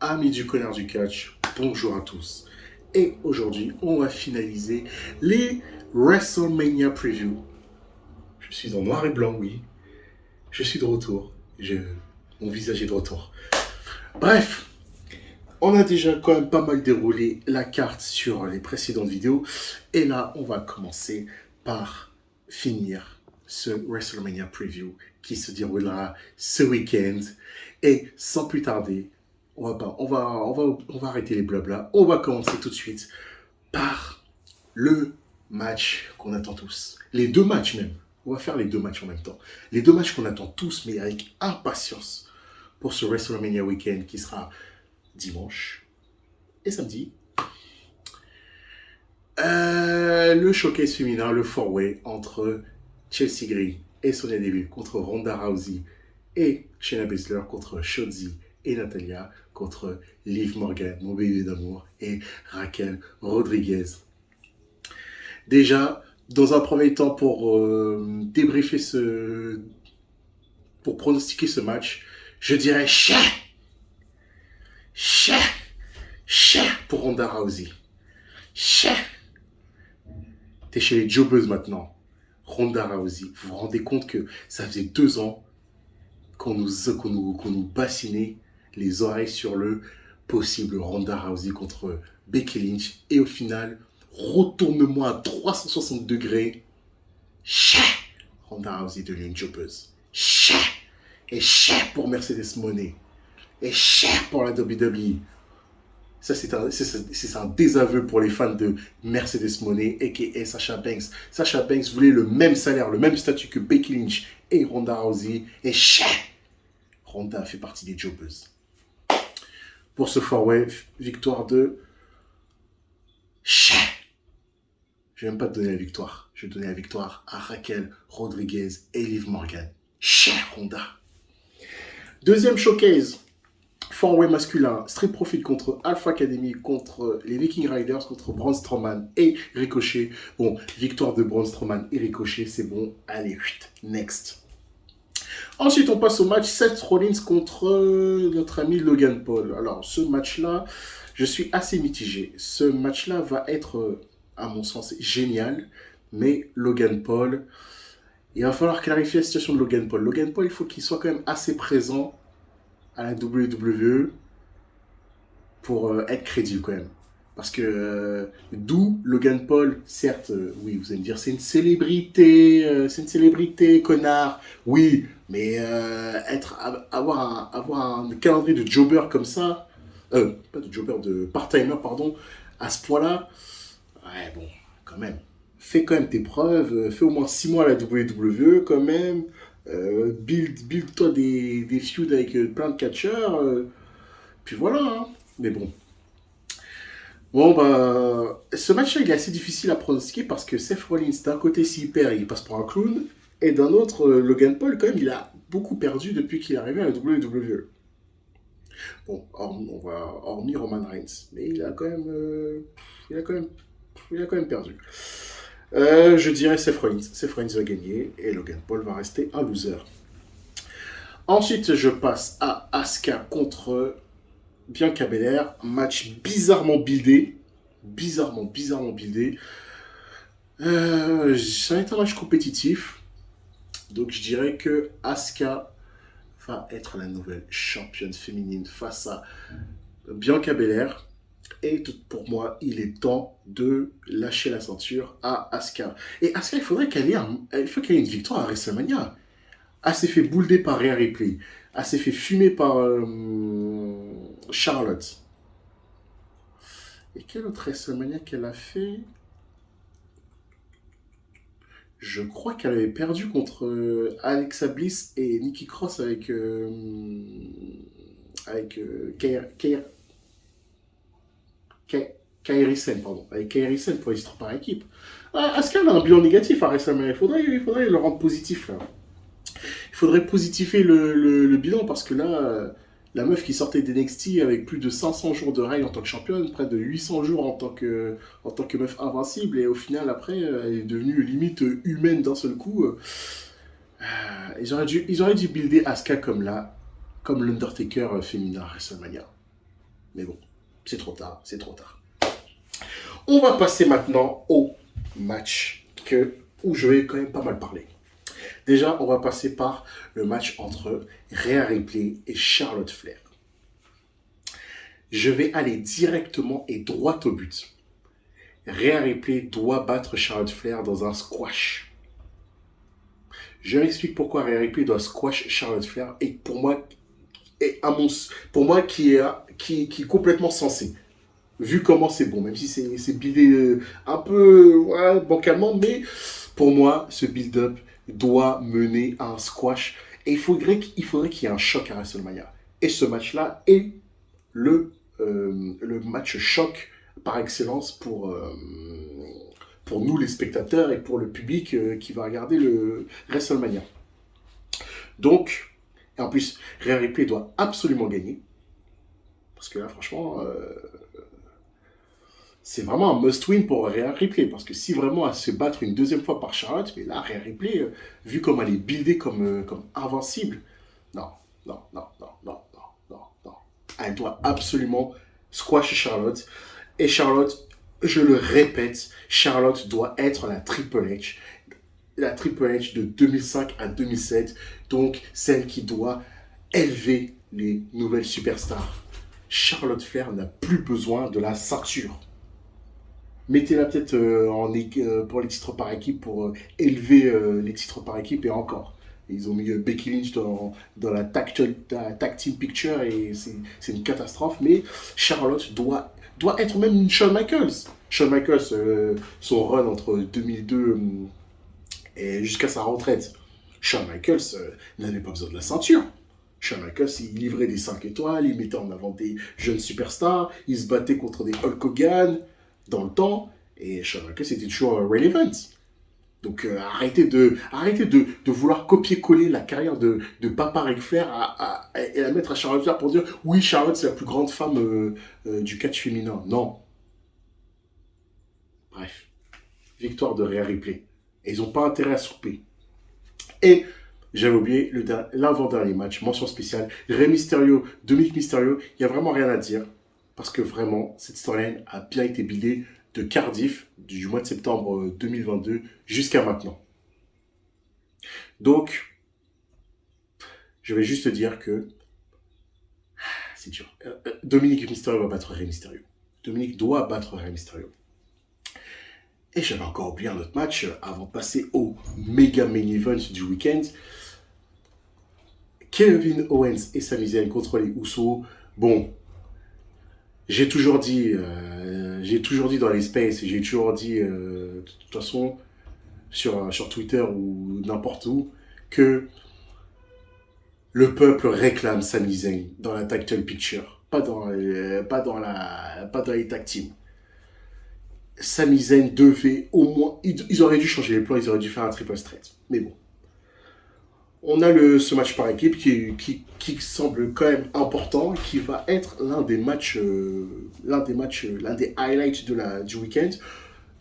Amis du Connard du Catch, bonjour à tous. Et aujourd'hui, on va finaliser les WrestleMania Preview. Je suis en noir et blanc, oui. Je suis de retour. Mon visage est de retour. Bref, on a déjà quand même pas mal déroulé la carte sur les précédentes vidéos. Et là, on va commencer par finir ce WrestleMania Preview qui se déroulera ce week-end. Et sans plus tarder, on va arrêter les blabla. On va commencer tout de suite par le match qu'on attend tous. Les deux matchs même. On va faire les deux matchs en même temps. Les deux matchs qu'on attend tous, mais avec impatience pour ce WrestleMania Weekend qui sera dimanche et samedi. Le showcase féminin, le four-way entre Chelsea Green et Sonya Deville contre Ronda Rousey et Shayna Baszler contre Shotzi et Natalia contre Liv Morgan, mon bébé d'amour, et Raquel Rodriguez. Déjà, dans un premier temps, pour débriefer pour pronostiquer ce match, je dirais cher pour Ronda Rousey. Cher. T'es chez les jobbeuses maintenant. Ronda Rousey, vous vous rendez compte que ça faisait 2 ans qu'on nous bassinait les oreilles sur le possible Ronda Rousey contre Becky Lynch. Et au final, retournement à 360 degrés. Cher Ronda Rousey devient une jobbeuse. Cher. Et cher pour Mercedes Moné. Et cher pour la WWE. Ça, c'est un désaveu pour les fans de Mercedes Moné, a.k.a. Sasha Banks. Sasha Banks voulait le même salaire, le même statut que Becky Lynch et Ronda Rousey. Et cher Ronda fait partie des jobbeuses. Pour ce four-way, victoire de cher. Je ne vais même pas te donner la victoire. Je vais donner la victoire à Raquel Rodriguez et Liv Morgan. Cher Ronda. Deuxième showcase. Four-way masculin, Street Profit contre Alpha Academy, contre les Viking Riders, contre Braun Strowman et Ricochet. Bon, victoire de Braun Strowman et Ricochet, c'est bon. Allez, next. Ensuite, on passe au match Seth Rollins contre notre ami Logan Paul. Alors, ce match-là, je suis assez mitigé. Ce match-là va être, à mon sens, génial. Mais Logan Paul, il va falloir clarifier la situation de Logan Paul. Logan Paul, il faut qu'il soit quand même assez présent à la WWE pour être crédible quand même. Parce que d'où Logan Paul, certes, oui, vous allez me dire, c'est une célébrité, connard. Oui, mais avoir un calendrier de jobber comme ça, pas de jobber, de part-timer, pardon, à ce point-là, ouais, bon, quand même. Fais quand même tes preuves, fais au moins 6 mois à la WWE quand même. Build-toi des feuds avec plein de catcheurs. Puis voilà, hein. Mais bon. Bon, bah, ce match-là, il est assez difficile à pronostiquer parce que Seth Rollins, d'un côté, s'il perd, il passe pour un clown. Et d'un autre, Logan Paul, quand même, il a beaucoup perdu depuis qu'il est arrivé à la WWE. Bon, hormis Roman Reigns. Mais il a quand même perdu. Je dirais Seth Rollins. Seth Rollins va gagner et Logan Paul va rester un loser. Ensuite, je passe à Asuka contre Bianca Belair. Match bizarrement buildé. Bizarrement buildé. Ça va être un match compétitif. Donc, je dirais que Asuka va être la nouvelle championne féminine face à Bianca Belair. Et pour moi, il est temps de lâcher la ceinture à Asuka. Et Asuka, il faudrait qu'elle ait une victoire à WrestleMania. Elle s'est fait boulder par Rhea Ripley. Elle s'est fait fumer par Charlotte. Et quel autre WrestleMania qu'elle a fait? Je crois qu'elle avait perdu contre Alexa Bliss et Nikki Cross avec Kairi Sen, pardon. Avec Kairi Sen pour les histoires par équipe. Asuka a un bilan négatif à WrestleMania. Il faudrait le rendre positif, là. Il faudrait positiver le bilan parce que là, la meuf qui sortait d'NXT avec plus de 500 jours de règne en tant que championne, près de 800 jours en tant que meuf invincible, et au final, après, elle est devenue limite humaine d'un seul coup. Ils auraient dû builder Asuka comme l'Undertaker féminin à WrestleMania. Mais bon, c'est trop tard, c'est trop tard. On va passer maintenant au match où je vais quand même pas mal parler. Déjà, on va passer par le match entre Rhea Ripley et Charlotte Flair. Je vais aller directement et droit au but. Rhea Ripley doit battre Charlotte Flair dans un squash. Je m'explique pourquoi Rhea Ripley doit squash Charlotte Flair et pour moi qui est complètement sensé. Vu comment c'est bon, même si c'est buildé un peu bancalement, mais pour moi, ce build-up doit mener à un squash. Et il faudrait qu'il y ait un choc à WrestleMania. Et ce match-là est le match choc par excellence pour nous les spectateurs et pour le public qui va regarder le WrestleMania. Donc, et en plus, Rhea Ripley doit absolument gagner. Parce que là, franchement, c'est vraiment un must-win pour Rhea Ripley. Parce que si vraiment elle se battre une deuxième fois par Charlotte, mais là, Rhea Ripley, vu comme elle est buildée comme invincible, non. Elle doit absolument squash Charlotte. Et Charlotte, je le répète, Charlotte doit être la Triple H. La Triple H de 2005 à 2007. Donc, celle qui doit élever les nouvelles superstars. Charlotte Flair n'a plus besoin de la ceinture. Mettez-la peut-être pour les titres par équipe, pour élever les titres par équipe et encore. Ils ont mis Becky Lynch dans la tag team picture et c'est une catastrophe. Mais Charlotte doit être même une Shawn Michaels. Shawn Michaels, son run entre 2002 et jusqu'à sa retraite. Shawn Michaels n'avait pas besoin de la ceinture. Shawn Michaels, il livrait des 5 étoiles, il mettait en avant des jeunes superstars, il se battait contre des Hulk Hogan dans le temps, et Shawn Michaels était toujours relevant. Donc arrêtez de vouloir copier-coller la carrière de Papa Ric Flair et la mettre à Charlotte Flair pour dire oui, Charlotte c'est la plus grande femme du catch féminin. Non. Bref. Victoire de Rhea Ripley. Et ils n'ont pas intérêt à souper. Et j'avais oublié l'avant-dernier match, mention spéciale. Rey Mysterio, Dominic Mysterio, il n'y a vraiment rien à dire. Parce que vraiment, cette storyline a bien été buildée de Cardiff, du mois de septembre 2022 jusqu'à maintenant. Donc, je vais juste dire que c'est dur. Dominic Mysterio va battre Rey Mysterio. Dominic doit battre Rey Mysterio. Et j'avais encore oublié un autre match avant de passer au méga main event du week-end. Kevin Owens et Sami Zayn contre les Usos. Bon, j'ai toujours dit dans les spaces, j'ai toujours dit de toute façon sur Twitter ou n'importe où que le peuple réclame Sami Zayn dans la tag team picture, pas dans les tag teams. Sami Zayn devait au moins, ils auraient dû changer les plans, ils auraient dû faire un triple threat. Mais bon. On a ce match par équipe qui semble quand même important, qui va être l'un des highlights du week-end.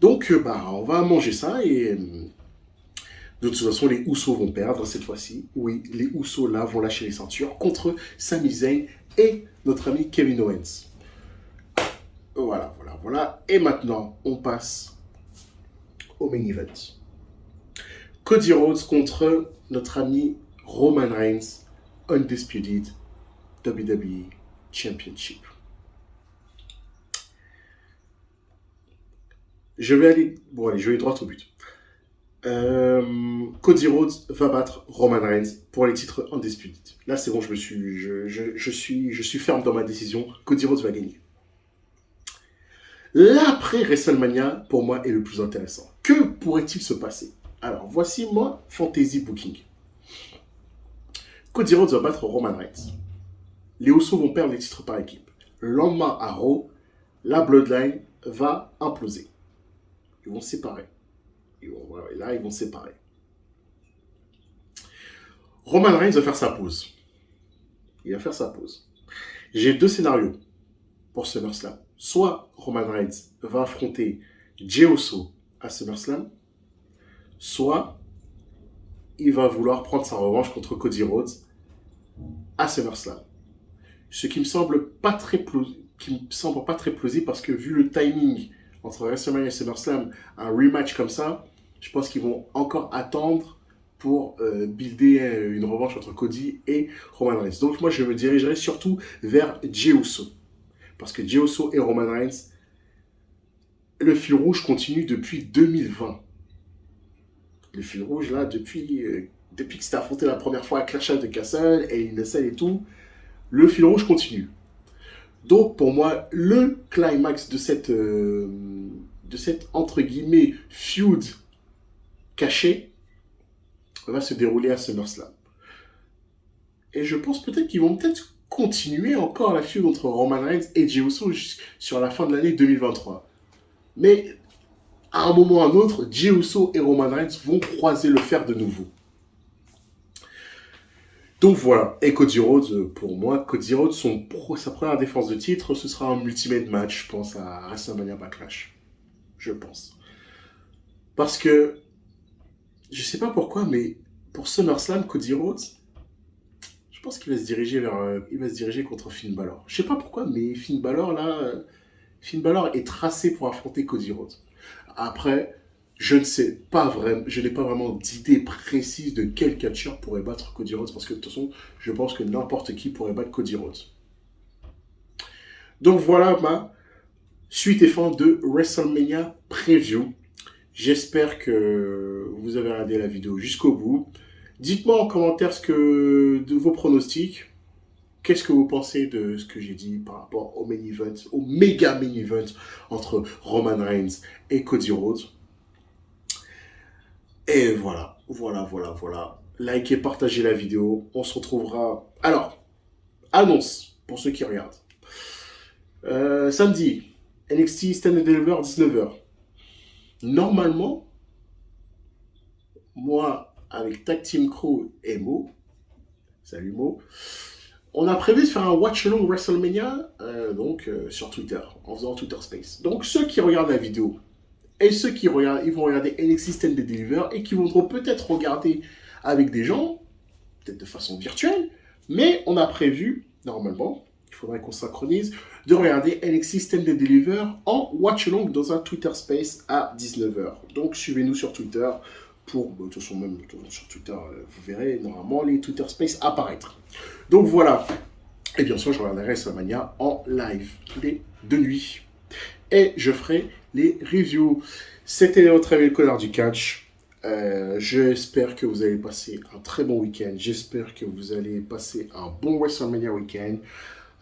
Donc, on va manger ça et de toute façon, les Usos vont perdre cette fois-ci. Oui, les Usos là vont lâcher les ceintures contre Sami Zayn et notre ami Kevin Owens. Voilà. Et maintenant, on passe au main event. Cody Rhodes contre notre ami Roman Reigns, Undisputed WWE Championship. Je vais aller droit au but. Cody Rhodes va battre Roman Reigns pour les titres Undisputed. Là, c'est bon, je suis ferme dans ma décision. Cody Rhodes va gagner. L'après WrestleMania, pour moi, est le plus intéressant. Que pourrait-il se passer? Alors, voici moi, Fantasy Booking. Cody Rhodes va battre Roman Reigns. Les Usos vont perdre les titres par équipe. Le lendemain à Raw, la Bloodline va imploser. Ils vont se séparer. Ils vont se séparer. Roman Reigns va faire sa pause. Il va faire sa pause. J'ai 2 scénarios pour SummerSlam. Soit Roman Reigns va affronter Jey Uso à SummerSlam, soit il va vouloir prendre sa revanche contre Cody Rhodes à SummerSlam. Ce qui me semble pas très qui me semble pas très plausible parce que vu le timing entre WrestleMania et SummerSlam, un rematch comme ça, je pense qu'ils vont encore attendre pour builder une revanche entre Cody et Roman Reigns. Donc moi, je me dirigerai surtout vers Jey Uso. Parce que Jey Uso et Roman Reigns, le fil rouge continue depuis 2020. Le fil rouge, là, depuis que c'était affronté la première fois à Clash of the Castle et Innocent et tout, le fil rouge continue. Donc, pour moi, le climax de cette entre guillemets, feud caché va se dérouler à SummerSlam. Et je pense peut-être qu'ils vont peut-être continuer encore la feud entre Roman Reigns et Jey Uso sur la fin de l'année 2023. Mais à un moment ou à un autre, Jey Uso et Roman Reigns vont croiser le fer de nouveau. Donc voilà, et Cody Rhodes, pour moi, Cody Rhodes, sa première défense de titre, ce sera un ultimate match, je pense, à WrestleMania Backlash. Je pense. Parce que, je sais pas pourquoi, mais pour SummerSlam, Cody Rhodes, je pense qu'il va se diriger contre Finn Balor. Je sais pas pourquoi, mais Finn Balor, là, Finn Balor est tracé pour affronter Cody Rhodes. Après, je n'ai pas vraiment d'idée précise de quel catcheur pourrait battre Cody Rhodes, parce que de toute façon, je pense que n'importe qui pourrait battre Cody Rhodes. Donc voilà ma suite et fin de WrestleMania Preview. J'espère que vous avez regardé la vidéo jusqu'au bout. Dites-moi en commentaire de vos pronostics. Qu'est-ce que vous pensez de ce que j'ai dit par rapport au main event, au méga main event entre Roman Reigns et Cody Rhodes. Et voilà. Likez, partagez la vidéo. On se retrouvera. Alors, annonce pour ceux qui regardent. Samedi, NXT Stand and Deliver 19h. Normalement, moi, avec Tag Team Crew et Mo, salut Mo, on a prévu de faire un watch-along WrestleMania sur Twitter, en faisant Twitter Space. Donc ceux qui regardent la vidéo et ceux qui regardent, ils vont regarder NXT Stand and Deliver et qui voudront peut-être regarder avec des gens, peut-être de façon virtuelle, mais on a prévu, normalement, il faudrait qu'on synchronise, de regarder NXT Stand and Deliver en watch-along dans un Twitter Space à 19h. Donc suivez-nous sur Twitter pour, de toute façon même sur Twitter, vous verrez normalement les Twitter Space apparaître. Donc voilà, et bien sûr je regarderai WrestleMania en live de nuit. Et je ferai les reviews. C'était Léo Treville, le connard du catch. J'espère que vous allez passer un très bon week-end. J'espère que vous allez passer un bon WrestleMania week-end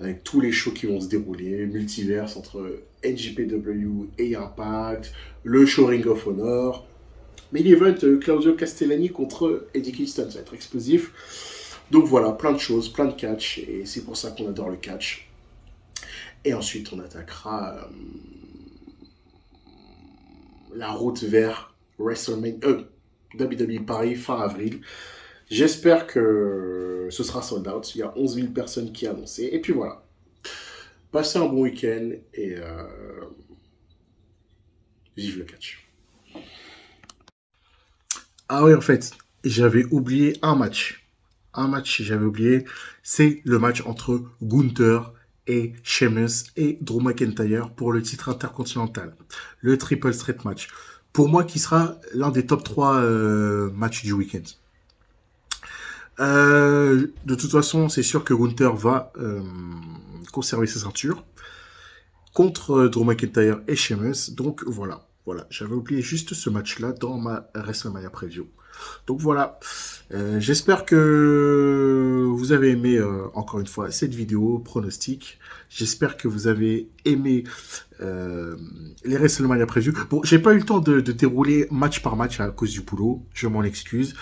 avec tous les shows qui vont se dérouler, multiverse entre NJPW et Impact, le show Ring of Honor, mais l'event Claudio Castellani contre Eddie Kingston, ça va être explosif. Donc voilà, plein de choses, plein de catch, et c'est pour ça qu'on adore le catch. Et ensuite, on attaquera la route vers WrestleMania, WWE Paris fin avril. J'espère que ce sera sold out. Il y a 11 000 personnes qui ont annoncé. Et puis voilà. Passez un bon week-end et vive le catch. Ah oui, en fait, j'avais oublié un match. J'avais oublié. C'est le match entre Gunther et Sheamus et Drew McIntyre pour le titre intercontinental. Le Triple Threat match. Pour moi, qui sera l'un des top 3 matchs du week-end. De toute façon, c'est sûr que Gunther va conserver sa ceinture contre Drew McIntyre et Sheamus. Donc voilà, j'avais oublié juste ce match-là dans ma WrestleMania Preview. Donc voilà, j'espère que vous avez aimé encore une fois cette vidéo pronostic. J'espère que vous avez aimé les WrestleMania Preview. Bon, j'ai pas eu le temps de dérouler match par match à cause du boulot, je m'en excuse.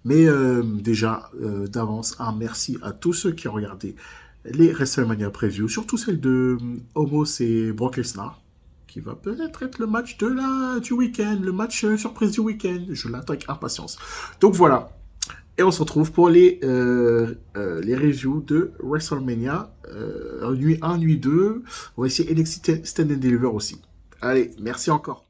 Mais déjà, d'avance, un merci à tous ceux qui ont regardé les WrestleMania Preview, surtout celle de Omos et Brock Lesnar, qui va peut-être être le match du week-end, le match surprise du week-end. Je l'attends avec impatience. Donc voilà, et on se retrouve pour les reviews de WrestleMania, nuit 1, nuit 2. On va essayer NXT Stand and Deliver aussi. Allez, merci encore.